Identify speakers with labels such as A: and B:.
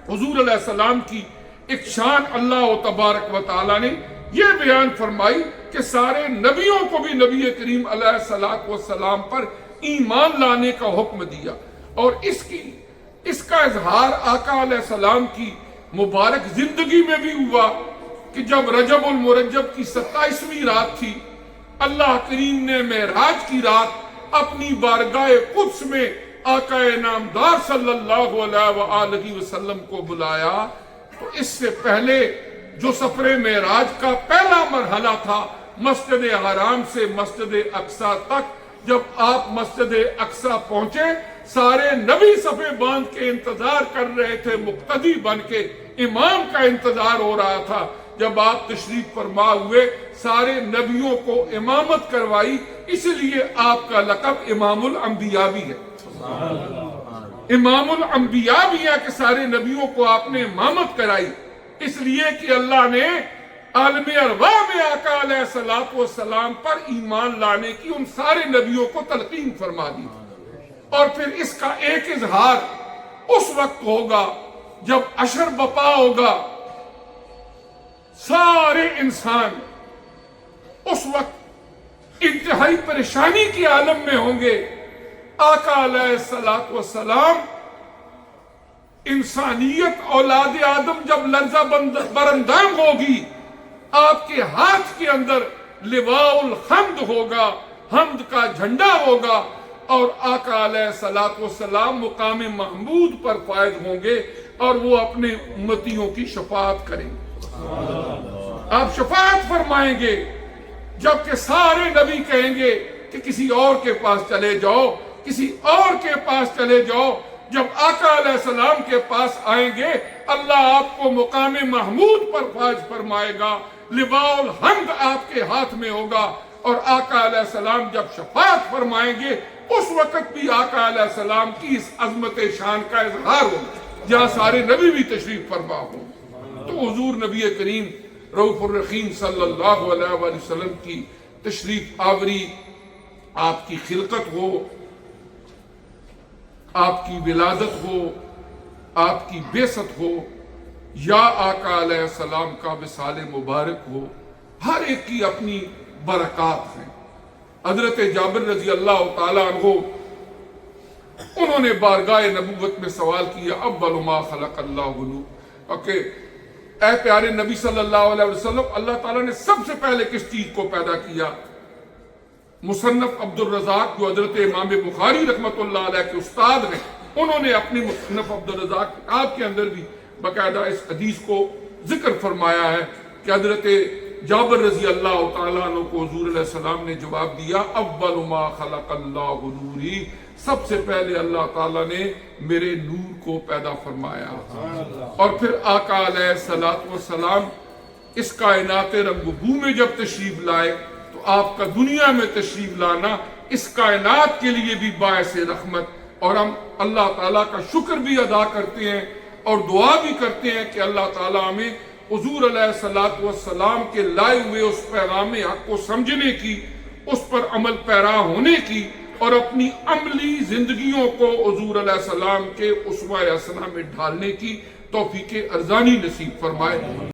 A: حضور علیہ السلام کی ایک شان اللہ تبارک و تعالیٰ نے یہ بیان فرمائی کہ سارے نبیوں کو بھی نبی کریم علیہ السلام پر ایمان لانے کا حکم دیا، اور اس کا اظہار آقا علیہ السلام کی مبارک زندگی میں بھی ہوا کہ جب رجب المرجب کی 27ویں رات تھی، اللہ کریم نے معراج کی رات اپنی بارگاہ قدس میں آقا نامدار صلی اللہ علیہ وآلہ وسلم کو بلایا۔ تو اس سے پہلے جو سفر معراج کا پہلا مرحلہ تھا، مسجد حرام سے مسجد اقصی تک، جب آپ مسجد اقصی پہنچے، سارے نبی صفے باندھ کے انتظار کر رہے تھے، مقتدی بن کے امام کا انتظار ہو رہا تھا۔ جب آپ تشریف فرما ہوئے، سارے نبیوں کو امامت کروائی، اس لیے آپ کا لقب امام الانبیاء بھی ہے۔ امام الانبیاء بھی ہے کہ سارے نبیوں کو آپ نے امامت کرائی، اس لیے کہ اللہ نے عالم ارواح میں آقا علیہ السلام پر ایمان لانے کی ان سارے نبیوں کو تلقین فرما دی۔ اور پھر اس کا ایک اظہار اس وقت ہوگا جب عشر بپا ہوگا، سارے انسان اس وقت انتہائی پریشانی کے عالم میں ہوں گے۔ آقا علیہ السلام، انسانیت اولاد آدم جب لرزہ برندام ہوگی، آپ کے ہاتھ کے اندر لواء الحمد ہوگا، حمد کا جھنڈا ہوگا، اور آقا علیہ السلام مقام محمود پر فائز ہوں گے، اور وہ اپنے امتیوں کی شفاعت کریں گے۔ آپ شفاعت فرمائیں گے، جبکہ سارے نبی کہیں گے کہ کسی اور کے پاس چلے جاؤ، کسی اور کے پاس چلے جاؤ۔ جب آقا علیہ السلام کے پاس آئیں گے، اللہ آپ کو مقام محمود پر فائز فرمائے گا، لواء الحمد آپ کے ہاتھ میں ہوگا، اور آقا علیہ السلام جب شفاعت فرمائیں گے، اس وقت بھی آقا علیہ السلام کی اس عظمت شان کا اظہار ہوگا، جہاں سارے نبی بھی تشریف فرما ہوں۔ تو حضور نبی کریم رؤوف الرحیم صلی اللہ علیہ وآلہ وسلم کی تشریف آوری، آپ کی خلقت ہو، آپ کی ولادت ہو، آپ کی بعثت ہو، یا آقا علیہ السلام کا وصال مبارک ہو، ہر ایک کی اپنی برکات ہیں۔ حضرت جابر رضی اللہ تعالیٰ عنہ، انہوں نے بارگاہ نبوت میں سوال کیا، اول ما خلق اللہ نور، کہ اے پیارے نبی صلی اللہ علیہ وسلم، اللہ تعالیٰ نے سب سے پہلے کس چیز کو پیدا کیا؟ مصنف عبد الرزاق، جو حضرت امام بخاری رحمۃ اللہ علیہ کے استاد ہیں، انہوں نے اپنی مصنف عبد الرزاق کتاب کے اندر بھی باقاعدہ اس حدیث کو ذکر فرمایا ہے کہ حضرت جابر رضی اللہ تعالیٰ عنہ کو حضور علیہ السلام نے جواب دیا، اول ما خلق اللہ نوری، سب سے پہلے اللہ تعالیٰ نے میرے نور کو پیدا فرمایا۔ اور پھر آقا علیہ السلام اس کائنات رنگ بو میں جب تشریف لائے، تو آپ کا دنیا میں تشریف لانا اس کائنات کے لیے بھی باعث رحمت، اور ہم اللہ تعالیٰ کا شکر بھی ادا کرتے ہیں اور دعا بھی کرتے ہیں کہ اللہ تعالیٰ ہمیں حضور علیہ السلام کے لائے ہوئے اس پیغام حق کو سمجھنے کی، اس پر عمل پیرا ہونے کی، اور اپنی عملی زندگیوں کو حضور علیہ السلام کے اسوہ حسنہ میں ڈھالنے کی توفیق ارزانی نصیب فرمائے۔